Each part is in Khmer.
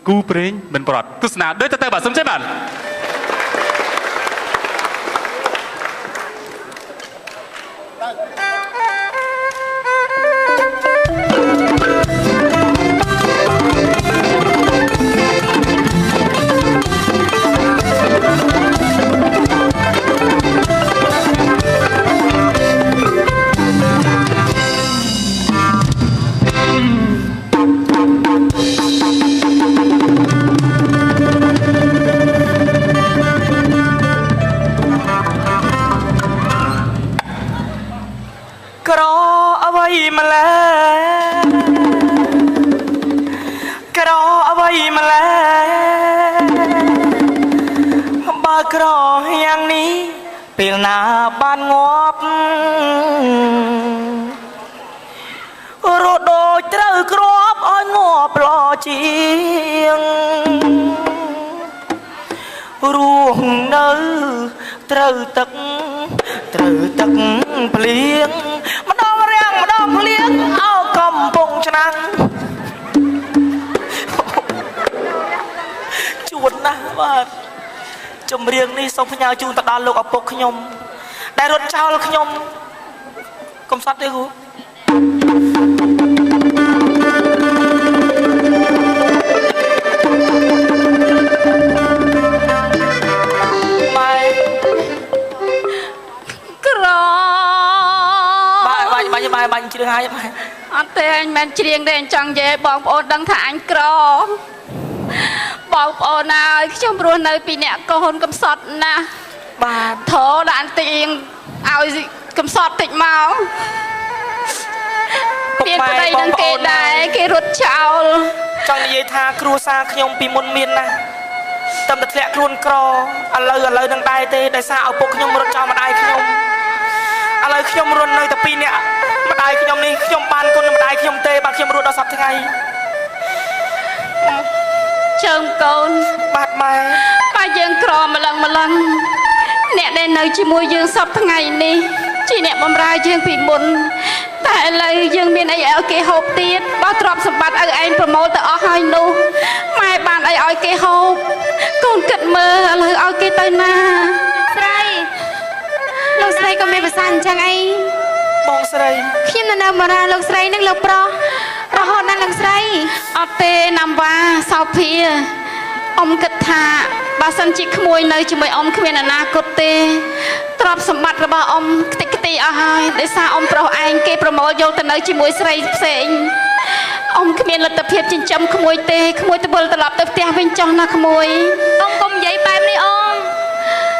គូព្រេងមិនប្រត់ទស្សនាដូចទៅបាទសូមជម្រាបក្រអ្វីម្ល៉េះក្រអ្វីម្ល៉េះបើក្រយ៉ាងនេះពេលណាបានងាប់រត់ដូចត្រូវគ្រាប់ឲ្យងាប់ល្អជាងរស់នៅត្រូវទឹកភ្លៀងម្ដងរាំងម្ដងភ្លៀងអោកំពុងឆ្នាំងជួនណាស់បាទចម្រៀងនេះសូមផ្ញើជូនទៅដល់លោកឪពុកខ្ញុំដែលរត់ចោលខ្ញុំកុំសត់ទេគ្រូបាញ់ជ្រៀងហើយអត់ទេអញមិនជ្រៀងទេអញចង់និយាយបងប្អូនដឹងថាអញក្របងប្អូនអើយខ្ញុំរស់នៅពីអ្នកកូនកំសត់ណាស់បាទធរដាក់តិចឲ្យកំសត់តិចមកមានប្តីនឹងគេដែរគេរត់ចោលចង់និយាយថាគ្រួសារខ្ញុំពីមុនមានណាស់តែធ្លាក់ខ្លួនក្រឥឡូវនឹងដែរទេដោយសារឪពុកខ្ញុំរត់ចោលម្ដាយខ្ញុំឥឡូវខ្ញុំរត់នៅតែពីរនាក់ម្ដាយខ្ញុំនេះខ្ញុំបានគុណម្ដាយខ្ញុំទេបាទខ្ញុំរត់ដល់សប្តាហ៍ថ្ងៃជើងកូនបាទម៉ែបើយើងក្រម្លឹងអ្នកដែលនៅជាមួយយើងសប្តាហ៍ថ្ងៃនេះជាអ្នកបម្រើយើងពីមុនតែឥឡូវយើងមានអីឲ្យគេហូបទៀតបើទ្រព្យសម្បត្តិឲ្យឯងប្រមូលទៅអស់ហើយនោះម៉ែបានអីឲ្យគេហូបកូនគិតមើលឥឡូវឲ្យគេទៅណាស្រីលោកស្រីក៏មានប្រសាសន៍អញ្ចឹងអីបងស្រីខ្ញុំនៅបម្រើលោកស្រីនឹងលោកប្រុសរហូតដល់លោកស្រីអត់ទេណាំវ៉ាសោភាអ៊ំគិតថាបើសិនជាក្មួយនៅជាមួយអ៊ំគ្មានអនាគតទេទ្រព្យសម្បត្តិរបស់អ៊ំខ្ទេចខ្ទីអស់ហើយដោយសារអ៊ំប្រុសឯងគេប្រមូលយកទៅនៅជាមួយស្រីផ្សេងអ៊ំគ្មានលទ្ធភាពចិញ្ចឹមក្មួយទេក្មួយទៅវិលត្រឡប់ទៅផ្ទះវិញចុះណាក្មួយអ៊ំកុំនិយាយបែបនេះអ៊ំ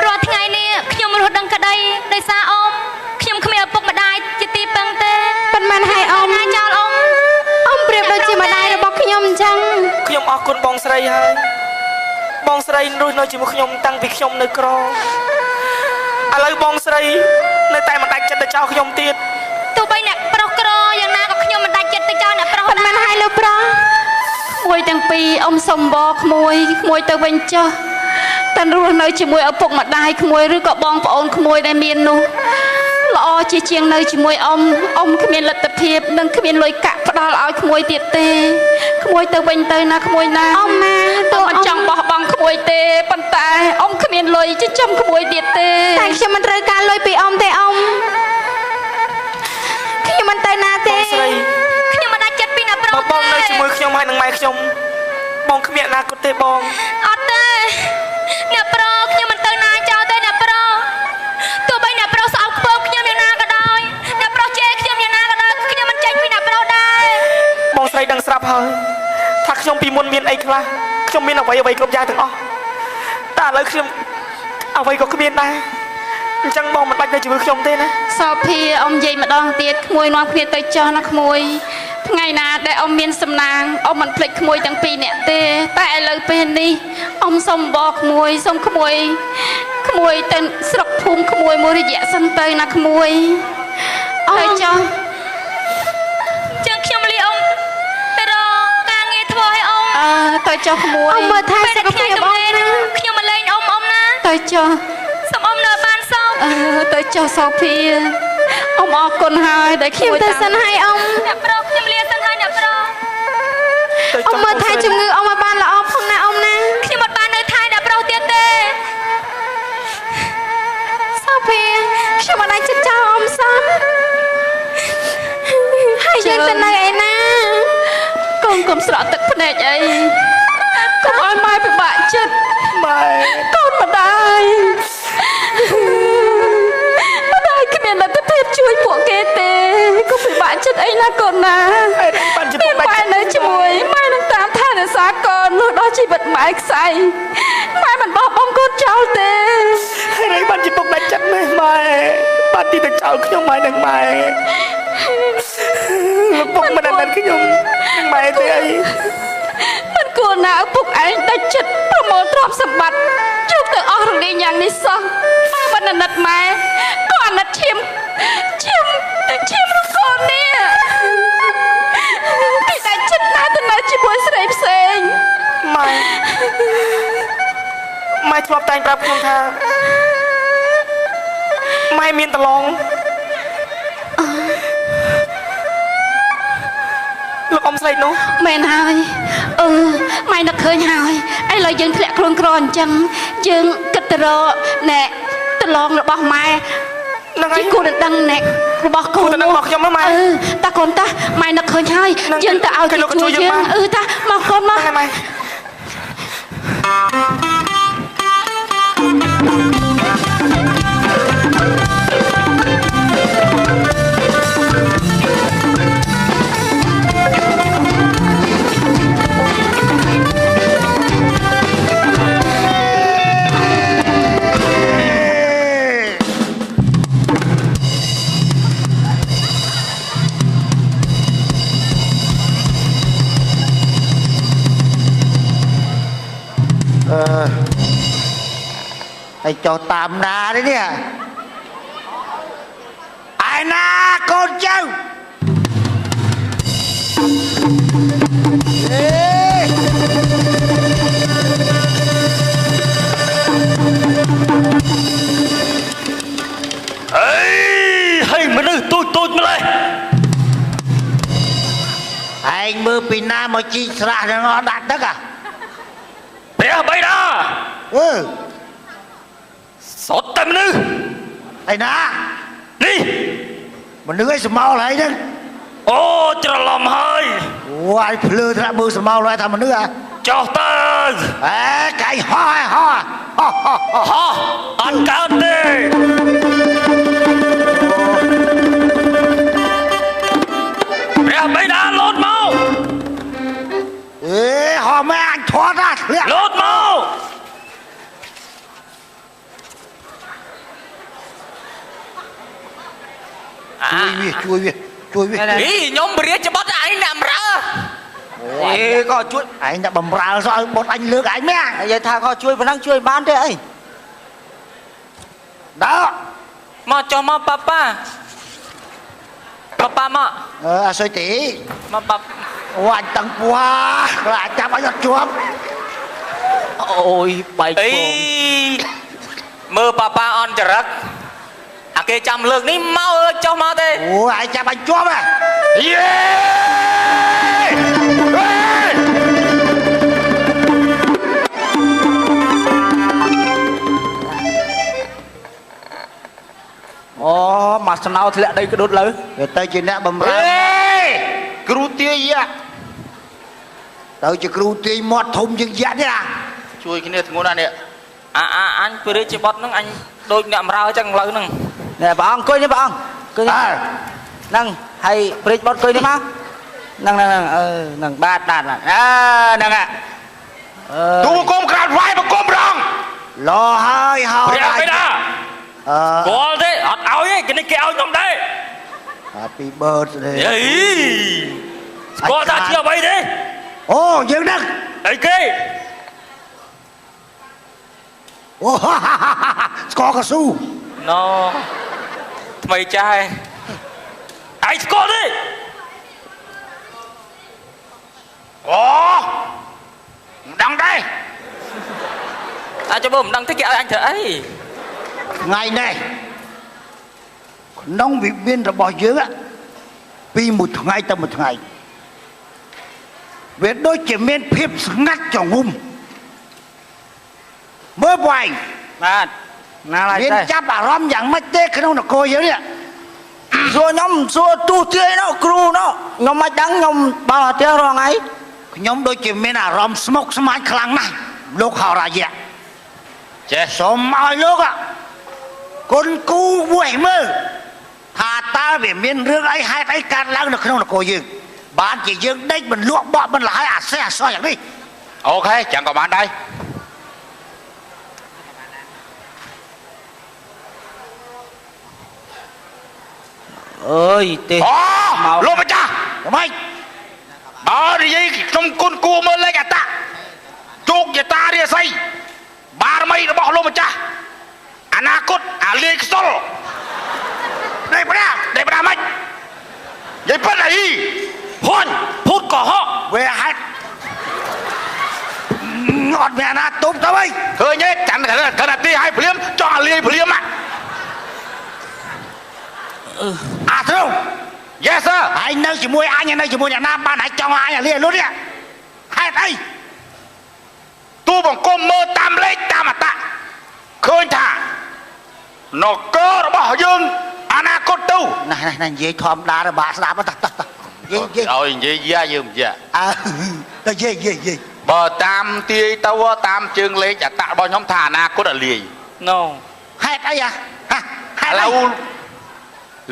រាល់ថ្ងៃនេះខ្ញុំរស់ដឹងក្តីដោយសារអ៊ំខ្ញុំគ្មានឪពុកម្ដាយជាទីពឹងទេប៉ុន្មានហើយអ៊ំណាចោលអ៊ំប្រៀបដូចជាម្ដាយរបស់ខ្ញុំអញ្ចឹងខ្ញុំអរគុណបងស្រីហើយបងស្រីរស់នៅជាមួយខ្ញុំតាំងពីខ្ញុំនៅក្រឥឡូវបងស្រីនៅតែមិនដាច់ចិត្តទៅចោលខ្ញុំទៀតទោះបីអ្នកប្រុសក្រយ៉ាងណាក៏ខ្ញុំមិនដាច់ចិត្តទៅចោលអ្នកប្រុសប៉ុន្មានហើយលោកប្រុសក្មួយទាំងពីរអ៊ំសុំបក្មួយទៅវិញចុះតាន់រស់នៅជាមួយឪពុកម្ដាយក្មួយឬក៏បងប្អូនក្មួយដែលមាននោះល្អជាងនៅជាមួយអ៊ំគ្មានលទ្ធភាពនិងគ្មានលុយកាក់ផ្ដល់ឲ្យក្មួយទៀតទេក្មួយទៅវិញទៅណាក្មួយណាអ៊ំម៉ាទោះមិនចង់បោះបង់ក្មួយទេប៉ុន្តែអ៊ំគ្មានលុយចិញ្ចឹមក្មួយទៀតទេតែខ្ញុំមិនត្រូវការលុយពីអ៊ំទេអ៊ំខ្ញុំមិនទៅណាទេខ្ញុំមិនដាច់ចិត្តពីអ្នកប្រុសបងនៅជាមួយខ្ញុំហើយនឹងម៉ែខ្ញុំបងគ្មានអនាគតទេបងអត់ទេអ្នកប្រុសខ្ញុំមិនទៅណាចោលទេអ្នកប្រុសទោះបីអ្នកប្រុសស្អប់ខ្ពើមខ្ញុំយ៉ាងណាក៏ដោយអ្នកប្រុសជេរខ្ញុំយ៉ាងណាក៏ដោយខ្ញុំមិនចេញពីអ្នកប្រុសដែរបងស្រីដឹងស្រាប់ហើយថាខ្ញុំពីមុនមានអីខ្លះខ្ញុំមានអ្វីគ្រប់យ៉ាងទាំងអស់តែឥឡូវខ្ញុំអ្វីក៏គ្មានដែរអញ្ចឹងបងមិនបាច់នៅជាមួយខ្ញុំទេណាសោភាអ៊ំនិយាយម្ដងទៀតក្មួយនាំគ្នាទៅចោះណាក្មួយថ្ងៃណាដែលអ៊ំមានសំណាងអ៊ំមិនភ្លេចក្មួយទាំងពីរនាក់ទេតែឥឡូវពេលនេះអ៊ំសុំបក្មួយសុំក្មួយទៅស្រុកភូមិក្មួយមួយរយៈសិនទៅណាក្មួយទៅចោះចឹងខ្ញុំលីអ៊ំទៅរកការងារធ្វើឲ្យអ៊ំទៅចោះក្មួយអ៊ំមើលថែសុខភាពអ៊ំណាខ្ញុំមកលេងអ៊ំណាទៅចោះសុំអ៊ំនៅបានសោកទៅចោះសោភាអ៊ំអរគុណហើយដែលខ្ញុំទៅសិនហើយអ៊ំអ្នកប្រុសខ្ញុំលាសិនហើយអ្នកប្រុសអ៊ំមើលថែជំងឺអ៊ំឲ្យបានល្អផង ស្រក់ទឹកភ្នែកអីកុំឲ្យម៉ែពិបាកចិត្តម៉ែកូនម្ដាយម្ដាយគ្មានលទ្ធភាពជួយពួកគេទេកុំពិបាកចិត្តអីណាកូនណាមានម៉ែនៅជាមួយម៉ែនឹងតាមថែរក្សាកូនលុះដល់ជីវិតម៉ែខ្សែម៉ែមិនបោះបង់កូនចោលទេហើយបានជាពុកដាច់ចិត្តម៉ែបានទីទៅចោលខ្ញុំម៉ែនឹងម៉ែពុកមិនដឹងខ្ញុំនឹងម៉ែទេអីមិនគួរណាឪពុកឯងដាច់ចិត្តប្រមូលទ្រព្យសម្បត្តិជួបទៅអស់រលីងយ៉ាងនេះសោះម៉ែមិនអាណិតម៉ែក៏អាណិតឈាមរបស់កូននេះគេដាច់ចិត្តណាស់ទៅនៅជាមួយស្រីផ្សេងម៉ែធ្លាប់តែងប្រាប់ខ្ញុំថាម៉ែមានតឡងលោកអ៊ំស្រីនោះមែនហើយម៉ែនឹកឃើញហើយឥឡូវយើងធ្លាក់ខ្លួនក្រអញ្ចឹងយើងគិតទៅរកណែតឡងរបស់ម៉ែនឹងឲ្យគូនឹងដឹងណែរបស់កូននឹងមកខ្ញុំម៉ែតាកូនតាម៉ែនឹកឃើញហើយយើងទៅឲ្យគេជួយយើងតាមកកូនមកម៉ែไอ้เจ้าตามนาเนี่ยไอ้นาโกนเจ้าให้มันนึกตูดมาเลยไอ้มือปีหน้ามาจีสระเนี่ยงอดัดนักอะเปียไปนะสดแต่มันนึกไอ้นานี่มันนึกไอ้สมออะไรนึงโอ้จะลำให้ว้ายเพลือทำมือสมออะไรทำมันนึกอะจอตาไก่ห่ออันกันเด้เปียไปนะรถเมาห่อแม่งทอดนะรถเมาช่วยนี่ยมเรียจะบดไอ้นำระก็ช่วยไอ้เนี่ยบำราซอยบดไอ้เลือกไอ้แม่ไอ้ยายท่าก็ช่วยมานั่งช่วยบ้านได้ไอ้đó mà cho mà papa mà soi tỷ mà papa hoàn tầng qua là cha bao giờ chuông ôi bài mơ papa on chả rắc à cái chăm lược ní mau cho mau thế ủa ai cha bài chuông à mà sao nào thì lại đây cái đốt lớn người ta chỉ nè bầm ra kêu tia gì à tao chỉ kêu tia mót thùng chừng dán thế à chui cái này thằng ngôn này anh vừa đấy chỉ bót nó anh đôi nhậm rau chẳng lớn nè nè bà ông coi đi bà ông coi nâng hay bridge bót coi đi má nâng ba đàn nâng ạ tu côm cạn vai mà côm rong lo hơi bây giờ có thế áo ấy cái này kéo trong đây happy birthday ấy có ta chưa bay đi ô dương đất ấy kia ô có cao su nó mày trai ai có đi ồ đăng đây cho bố đăng thế kia anh thở ấy ngày này nông vị biên là bỏ dưới á vì một ngày tầm một ngày về đôi chỉ miền phép ngắt cho ngum mới hoài mà miền chấp bà rõm dạng mất tết cái đâu là cô dưới nè rồi nhóm rồi tu chơi nó crew nó nhóm mạch đắng nhóm bao tiền rồi ngay ខ្ញុំដូចជាមានអារម្មណ៍ស្មុគស្មាញខ្លាំងណាស់លោកហោរាយៈ ចេះ សូមឲ្យលោកគុណគូវេមើលថាតើវាមានរឿងអីហេតុអីកើតឡើងនៅក្នុងនគរយើងបានជាយើងដេកមិនលក់បក់មិនលហើយអាសេះអាសោះយ៉ាងនេះ អូខេចាំក៏បានដែរ អើយទេ អូលោកម្ចាស់ ម៉េច បើនិយាយខ្ញុំគុណគួរមើលលេខអត្តជោគយតារាសីបារមីរបស់លោកម្ចាស់អនាគតអាលាយខ្សុល ដេកប្រា ដេបដាមិននិយាយប៉ិនអីហួនភូតកុហក វាហេតុអត់មានណាទុំទៅអី ឃើញទេចាំកណ្ដាទីឲ្យភ្លាមចង់អាលាយភ្លាម អាទ្រង់ Yes sir ហើយនៅជាមួយអញនៅជាមួយអ្នកណាបានហើយចង់ឲ្យអញលាលុតនេះហេតុអី ទូបង្គំមើលតាមលេខតាមអត្តឃើញថានគររបស់យើងអនាគតទៅ ណានិយាយធម្មតារបាក់ស្ដាប់តោះនិយាយ ឲ្យនិយាយយ៉ាយើងមិនយ៉ា អើទៅនិយាយ បើតាមទាយទៅតាមជើងលេខអត្តរបស់ខ្ញុំថាអនាគតអាលាយ ណូ ហេតុអីហ៎ហេ ឥ តុ ឡូ អី វ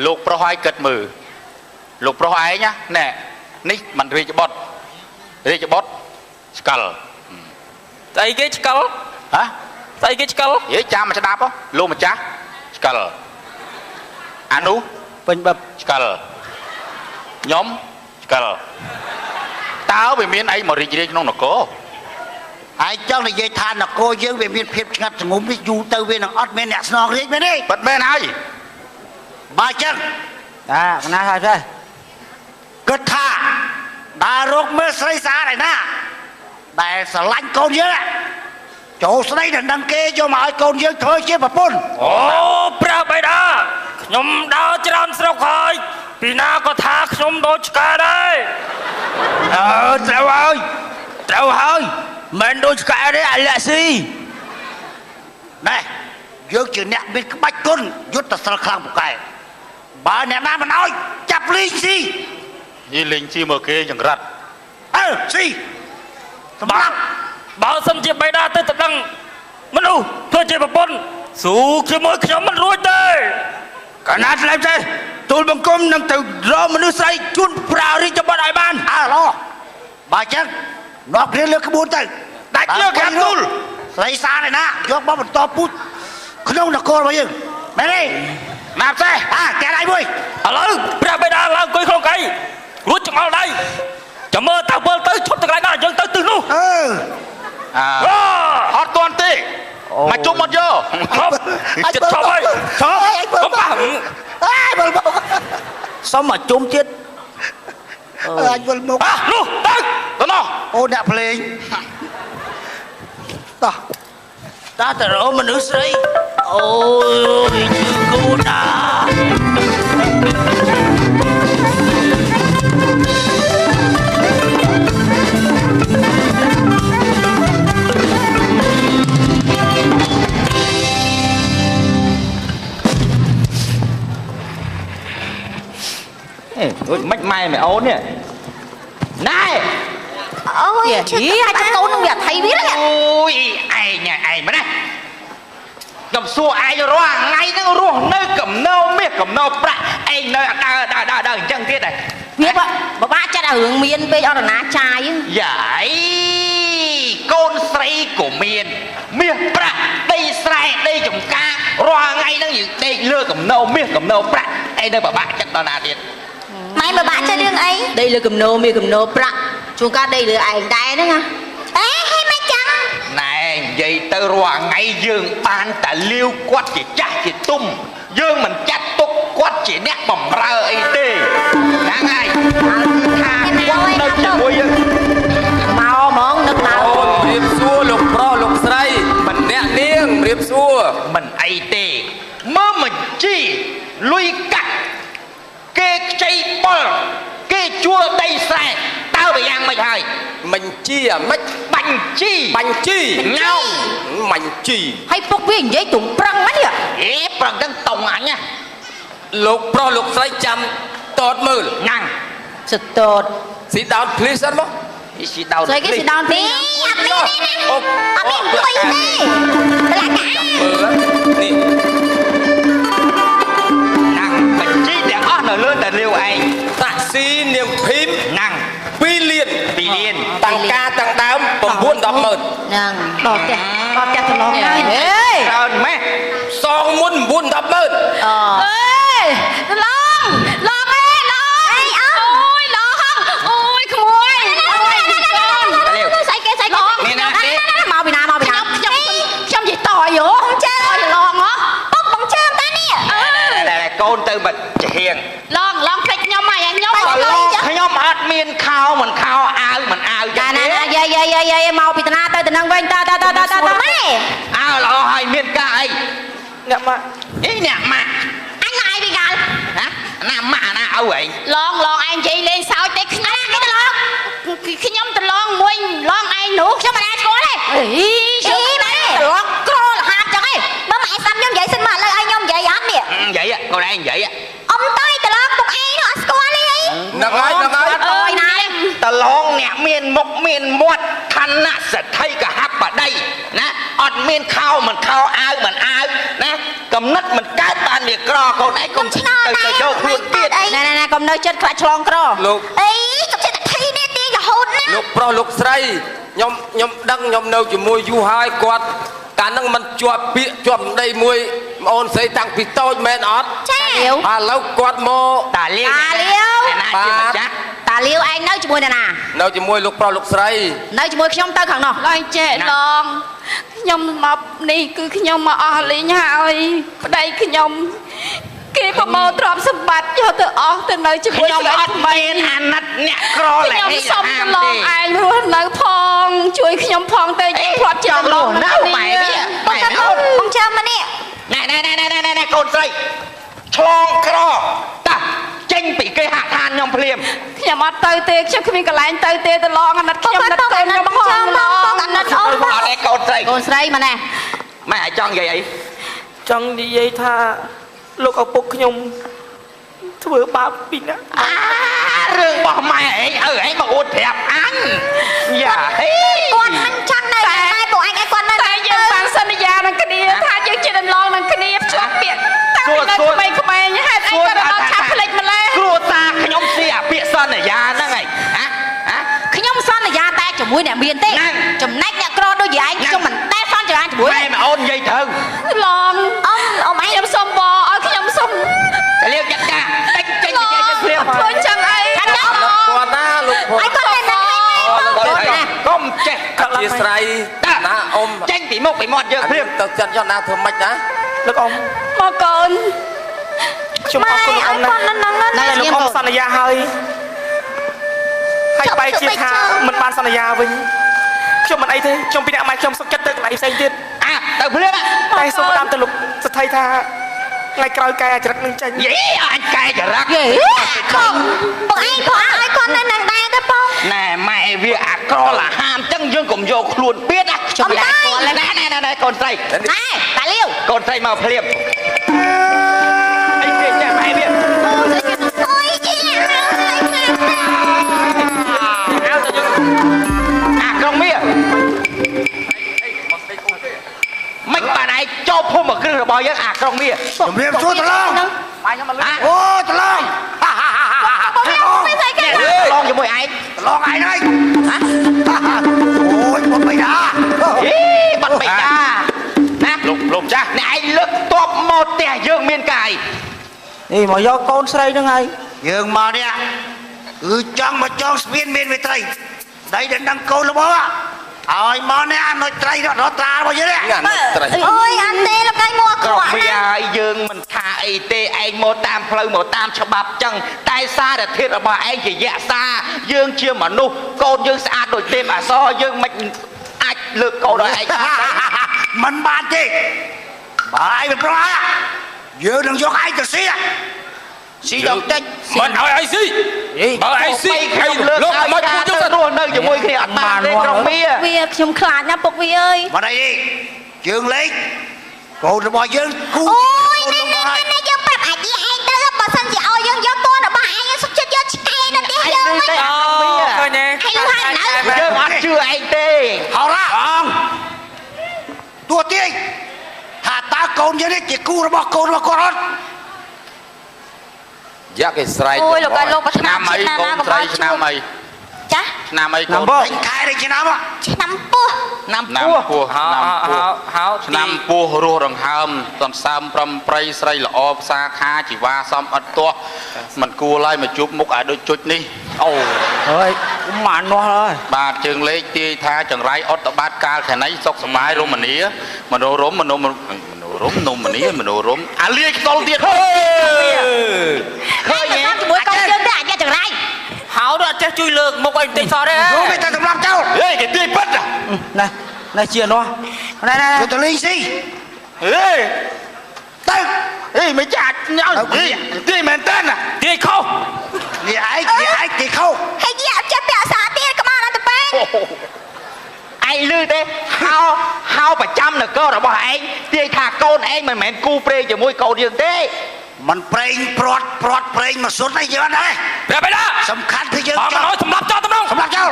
លោកប្រុសឲ្យគិតមើលលោកប្រុសឯងណាណែនេះមិនរាជបុត្រស្កិល ស្អីគេឆ្កល់ ហ៎ ស្អីគេឆ្កល់ និយាយចាំមកស្ដាប់លោកម្ចាស់ស្កិលអានោះ ពេញបប ស្កិលខ្ញុំស្កិលតើវាមានអីមករីករាយក្នុងនគរ ហើយចង់និយាយថានគរយើងវាមានភាពស្ងាត់ស្ងុំនេះយូរទៅវានឹងអត់មានអ្នកស្នងរាជមែនទេ ពិតមែនហើយ បើចឹង តាកណាហើយទេ គិតថាដើររកមើលស្រីស្អាតឯណាដែលស្រឡាញ់កូនយើងចូលស្ដីដល់ដឹងគេយកមកឲ្យកូនយើងធ្វើជាប្រពន្ធ អូព្រះបិតាខ្ញុំដើរច្រើនស្រុកហើយពីណាក៏ថាខ្ញុំដូចឆ្កែដែរត្រូវហើយមិនដូចឆ្កែទេអាលាក់ស៊ី ណែយើងជាអ្នកមានក្បាច់គុណយុទ្ធសិលខ្លាំងពូកែបើអ្នកណាមិនឲ្យចាប់លីងស៊ី យីលេងជីមកគេចង្រិត ស៊ីសម្រាប់ បើសិនជាបិតាទៅដឹងមនុស្សធ្វើជាប្រពន្ធស៊ូជាមួយខ្ញុំមិនរួចទេកាលណាឆ្លេបទេទូលបង្គំនឹងទៅរកមនុស្សស្រីជូនប្រារាជបុត្រឲ្យបាន ឡោបើចឹងនាំគ្នាលើកក្បួនទៅ ដាច់លើខាងទូល ស្រីស្អាតឯណាយកមកបន្តពូជក្នុងនគររបស់យើងមែនទេ ណាប់ចេះ កែដៃមួយ ឥឡូវព្រះបិតាឡើងអង្គុយក្នុងកៅរួចចង្អុលដៃចាំមើលតើវិលទៅឈប់ទៅកន្លែងណាយើងទៅទិសនោះ អត់ទាន់ទេមកជុំមកយក ចិត្តឈប់ហើយឈប់កុំប៉ះ សុំមកជុំទៀត អាចវិលមក នោះទៅទៅនោះ អូអ្នកភ្លេងតោះ តាទៅរកមនុស្សស្រីអូយគូណាដូចមិនម៉ែមិនអូននេះណែ អូយឈឺអាចកូននឹងវាថៃវាហ្នឹង អូយឯងមិនណាខ្ញុំសួរឯងរាល់ថ្ងៃហ្នឹងរស់នៅកំណោមាសកំណោប្រាក់ឯងនៅដើរអញ្ចឹងទៀតដែរ វាបបាក់ចិត្តឲ្យរឿងមានពេកអរណាចាយ យ៉ាយកូនស្រីក៏មានមាសប្រាក់ដីស្រែដីចំការរាល់ថ្ងៃហ្នឹងយើងដេកលើកំណោមាសកំណោប្រាក់ឯងនៅបបាក់ចិត្តដល់ណាទៀត ម៉ែបបាក់ចិត្តរឿងអីដីលើកំណោមាសកំណោប្រាក់ជួនកាលដីលើឯងដែរហ្នឹងហ៎ហេមិនចឹង ណែនិយាយទៅរាល់ថ្ងៃយើងបានតែលាវគាត់ជាចាស់ជាទុំយើងមិនចាត់ទុកគាត់ជាអ្នកបម្រើអីទេហ្នឹងហើយថាគាត់នៅជាមួយយើង មកហ្មងនឹកដល់ រៀបសួរលោកប្រុសលោកស្រីមិនអ្នកនាងរៀបសួរ មិនអីទេមើលមិនជីលុយកាក់គេខ្ចីបុលគេជួលដីស្រែតើវាយ៉ាងម៉េចហើយ មិនជីអាម៉េច បាញ់ជី ញ៉ោមិនជី ហើយពុកវានិយាយទុំប្រឹងហ្នឹង អេប្រឹងទាំងតុងអញណា លោកប្រុសលោកស្រីចាំតតមើល ញ៉ាំង សតត Sit down please អត់មក ស៊ីដោន ស្អីគេស៊ីដោនទីអត់មានទេអត់មានអុយទេបលាកា នេះណាំងបញ្ជីទាំងអស់នៅលើតែលាវឯង តាក់ស៊ីនាងភីម ណាំង 2 លាន 2 លាន តាំងការតាំងដើម9-10ម៉ឺន ហ្នឹងដល់ផ្ទះទៅឡងហើយហេ ច្រើនម៉េះ សងមុន9-10ម៉ឺន អេឡងអេឡងអើយអូយឡងអូយក្មួយអូយកូនស្អីគេស្អីគេមកពីណាខ្ញុំនិយាយតយោចាឡងហ៎ពុកបងជើមតានេះ តែកូនទៅមកជាហៀង ឡងភ្លេចខ្ញុំហើយខ្ញុំ ខ្ញុំអត់មានខោមិនខោអាវមិនអាវ ចាណាយាយមកពីតាណាទៅទៅនឹងវិញតម៉ែ អើល្អហើយមានការអី អ្នកម៉ាក់ អីអ្នកម៉ាក់ អញមកអីពីកាល ណាណាម៉ាក់ណាឪឯង ឡងឯងនិយាយលេងសើចទេខ្ញុំគេទៅឡងខ្ញុំទៅឡងមួយឡងឯងនោះខ្ញុំមិនអាចស្គាល់ទេអីជឿណាឡងក្រលហាប់ចឹងឯងបើម៉ែសាប់ខ្ញុំនិយាយសិនមកឥឡូវឲ្យខ្ញុំនិយាយអត់នេះ និយាយកូនឯងនិយាយ អ៊ំតើទៅឡងពុកឯងនោះអត់ស្គាល់ទេអី ហ្នឹងហើយ អើយណា តឡងអ្នកមានមុខមានមាត់ឋានៈសទ្ធិកហបតីណាអត់មានខោមិនខោអាវមិនអាវណាកំណត់មិនកើតបានវាក្រកូនឯងកុំទៅយកខ្លួនទៀត ណាកុំនៅចិត្តខ្លាចឆ្លងក្រ លោក អីទុកចិត្តថៃនេះទីរហូតណា លោកប្រុសលោកស្រីខ្ញុំដឹងខ្ញុំនៅជាមួយយូរហើយគាត់កាលហ្នឹងមិនជាប់ពាក្យជាប់ដីមួយបងអូនស្រីតាំងពីតូចមែនអត់ ចាឥឡូវ ឥឡូវគាត់មក តាលាវណាជាម្ចាស់ តាលាវឯងនៅជាមួយណា នៅជាមួយលោកប្រុសលោកស្រី នៅជាមួយខ្ញុំទៅខាងនោះឡើយចេះឡងខ្ញុំមកនេះគឺខ្ញុំមកអស់លេងហើយប្តីខ្ញុំគេប្រមូលទ្រព្យសម្បត្តិយកទៅអស់ទៅនៅជាមួយ ខ្ញុំអត់មានអាណិតអ្នកក្រលែ ខ្ញុំសុំទៅឡងឯងរស់នៅផងជួយខ្ញុំផងទៅយើងធ្លាប់ជាឡងណាម៉ែបងចាំមកនេះ ណែកូនស្រីឆ្លងក្រតាចេញពីគេហាក់ឋានខ្ញុំភ្លាម ខ្ញុំអត់ទៅទេខ្ញុំគ្មានកន្លែងទៅទេទៅឡងអាណិតខ្ញុំអាណិតកូនខ្ញុំផងឡងអាណិតអូន អត់ឯកូនស្រី មកណែ ម៉ែឲ្យចង់និយាយអី ចង់និយាយថាលោកឪពុកខ្ញុំធ្វើបាបពីណា រឿងរបស់ម៉ែឯងឪឯងមកអួតប្រាប់អញយ៉ាហេ គាត់មិនចង់នៅតែពួកឯងគាត់នៅតែយើងបានសន្យានឹងគ្នាថាយើងជាដំឡងនឹងគ្នាជាប់ពាក្យតែនៅក្មេងហេតុអីគាត់ដល់ឆាប់ភ្លេចម្លេះ គ្រួសារខ្ញុំស៊ីអាពាក្យសន្យាហ្នឹងឯងខ្ញុំសន្យាតែជាមួយអ្នកមានទេចំណែកអ្នកក្រដូចយាយខ្ញុំមិនតែសន្យាជាមួយ ម៉ែមកអូននិយាយត្រូវ ឡងអ៊ំឯងខ្ញុំសុំបឲ្យខ្ញុំសុំ តែលាវចាត់ការចេញនិយាយយើងភ្លាម ធ្វើចឹងអីខ្ញុំ គាត់ណាលោកប្រុស ឲ្យគាត់នៅ កុំចេះ អធិស្ឋានណាអ៊ំ ចេញពីមុខពីមាត់យើងភ្លាម ទៅចិត្តយកណាធ្វើម៉េចណាលោកអ៊ំ មកកូន ខ្ញុំអរគុណអ៊ំណាស់លោកអ៊ំសន្យាហើយហើយបែរជាថាមិនបានសន្យាវិញខ្ញុំមិនអីទេខ្ញុំពីអ្នកម៉ែខ្ញុំសុខចិត្តទៅកន្លែងផ្សេងទៀត ទៅភ្លាម តែសូមតាមទៅលោកស្ថិថាថ្ងៃក្រោយកែអាចរិតនឹងចេញ យីអញកែចរិត បងឯងផងឲ្យគាត់នៅនឹងដែរទៅបង ណែម៉ែវាអាក្រឡាហាមចឹងយើងកុំយកខ្លួនពៀតខ្ញុំមិនដែរគាត់ណែកូនស្រី ណែតាលាវ កូនស្រីមកភ្លាមអីគេចេះម៉ែវា អូយជី អាក្រុងមាមិនបានឯងចូលភូមិគ្រឹះរបស់យើងអាក្រុងមា ជំរាបសួរតឡងអូតឡង មិនស្អីគេ ឡងជាមួយឯង តឡងឯងហើយអូយបុតបៃតា អីបាត់បៃតាណាលោកចាស់អ្នកឯងលើកតបមកផ្ទះយើងមានកាយ នេះមកយកកូនស្រីហ្នឹងហើយ យើងមកនេះគឺចង់មកចងស្ពានមានវិត្រីដៃដែលដឹងកូនរបស់ឲ្យមកនេះអានុត្រីរត់ត្រារបស់យើង អូយអត់ទេលោកកៃមក ក្រុមវាឲ្យយើងមិនថាអីទេឯងមកតាមផ្លូវមកតាមច្បាប់ចឹងតែសារធាតុរបស់ឯងជាយក្សាយើងជាមនុស្សកូនយើងស្អាតដូចទេពអសរយើងមិនអាចលើកកូនឲ្យឯង មិនបានទេបើឯងមិនប្រហែលយើងនឹងយកឯងទៅស៊ី ស៊ីដល់តិច មិនឲ្យអីស៊ីបើអីស៊ីឲ្យលោកមកជួយទៅ រស់នៅជាមួយគ្នាអត់បានទេក្រុមវា វាខ្ញុំខ្លាចណាពុកវាអើយ មកđây đi យើងលេងកូនរបស់យើងគូ អូយនេះយើងប្រាប់អាជីឯងទៅបើសិនជាឲ្យយើងយកតួរបស់ឯងសុខចិត្តយកឆ្កែនៅផ្ទះយើងវិញ ឃើញទេ ហើយលុះហើយនៅ យើងអត់ជឿឯងទេ ហៅរ៉ាទួទាយថាតើកូនយើងនេះជាគូរបស់កូនរបស់គាត់អត់ យ៉ាក់គេស្រែក អូយលោកកាលោកប្រាថ្នា ឆ្នាំអីកូនស្រីឆ្នាំអី ចា ឆ្នាំអីកូន ពេញខែនេះឆ្នាំ ឆ្នាំពោះ ណាំ ឆ្នាំ ពោះ ពោះឆ្នាំពោះ ហៅ ឆ្នាំពោះរស់រង្ហើមតនសើមប្រំប្រៃស្រីល្អផ្សាខាជីវ៉ាសំអត់ទាស់មិនគួរឡើយមកជួបមុខឲ្យដូចជុចនេះអូ ហើយម៉ាននោះហើយ បាទជើងលេខទាយថាចង្រៃអត់តបាតកាលខណីសុកសមាយរមនីមនោរមនមនីមនោរមអាលាយខ្ទល់ទៀត ឃើញទេជាមួយកូនយើងទេអាចចង្រៃ ហៅទៅអត់ចេះជួយលើកមុខអីបន្តិចសោះទេ យកទៅសម្រាប់ចោល ហេគេទាយពិត ណែជានោះណែ យកទៅលេងស៊ី ហេ ទៅ ហេមិនចាច់ញ៉ៅទាយមែនតើ ទាយខុស នេះឯងទីខោ ហើយយាអត់ចេះពាក់សាទៀតក្បាលអត់ទៅពេក ឯងលឺទេហៅប្រចាំនគររបស់ឯងទាយថាកូនឯងមិនមែនគូព្រេងជាមួយកូនយើងទេ มันប្រេងព្រាត់ប្រេងមកសុទ្ធអីយើងអត់ដែរ ព្រះបិតា សំខាន់គឺយើង បងមិនអោយសម្លាប់ចោលតំណង សម្រាប់ចោល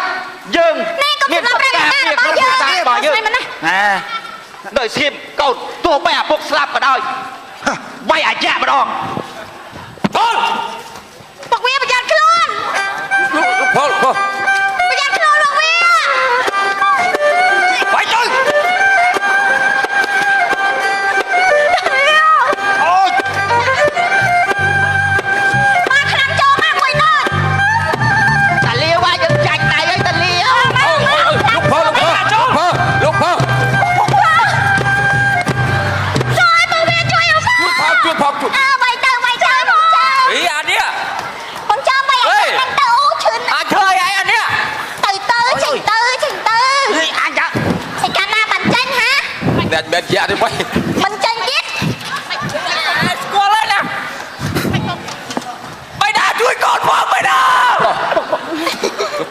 យើង នេះកុំសម្រាប់ព្រះបិតារបស់យើង របស់យើង មិនណា ណែ ដោយស្គៀបកូនទោះបីអាពុកស្លាប់ក៏ដោយវាយអាយ៉ាម្ដង ពល ពុកវាប្រយ័ត្នខ្លួន ពលពល ប្រយ័ត្នខ្លួនលោកវា បាយទៅ អូយ មកខ្លាំងចូលមកមួយនោះ តាលាវាយើងចាច់ដៃហើយតាលា លោកពលលោកពល ជួយពុកវាជួយអត់ ជួយផងជួយ បាយទៅផង អីអានេះ បងចាំបាយអត់ទៅអូឈឺ អាចធ្វើអីអានេះ ទៅចេញទៅ អាចចា ឯកាលណាបានចេញហា អ្នកមែនយ៉ាក់ទេបាយ មិនចេញទៀត ស្គាល់ហើយណាបៃតាជួយកូនផងបៃតា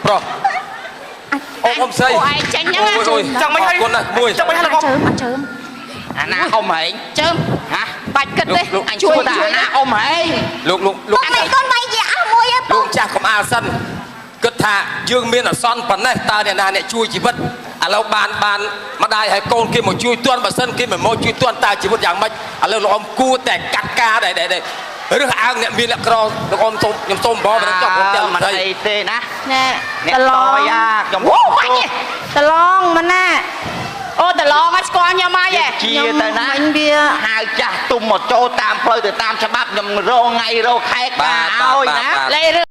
ប្រុសអូអ៊ំស្រី អូឯងចេញហ្នឹងណា ចង់មិនឲ្យ គុណណាស់មួយ ចង់មិនឲ្យលោក ជើមអត់ជើម អាណាអ៊ំហែង ជើម ហ៎ បាច់គិតទេ អញជួយតាអាណាអ៊ំហែង លោក ពុកឯងកូនបាយយាអស់មួយឯង លោកចាស់កំអាលសិនគិតថាយើងមានអសន្នប៉ុណ្ណេះតើអ្នកណាអ្នកជួយជីវិតឥឡូវបានម្ដាយហើយកូនគេមកជួយទាន់បើសិនគេមិនមកជួយទាន់តើជីវិតយ៉ាងម៉េចឥឡូវលោកអ៊ំគួរតែកាត់ការដែររើសអើងអ្នកមានលក្ខក្រលោកអ៊ំសូមខ្ញុំសូមបងមិនចង់ខ្ញុំទាំង មិន ស្រី អីទេណា ណែ អ្នក តឡ ត ង យ៉ាខ្ញុំ អូបាច់តឡងមិនណាអូតឡងអត់ស្គាល់ខ្ញុំហើយ ជាទៅណា មិញវា ហៅចាស់ទុំមកចូលតាមផ្លូវទៅតាមច្បាប់ខ្ញុំរងថ្ងៃរងខែការឲ្យណា លេរឿង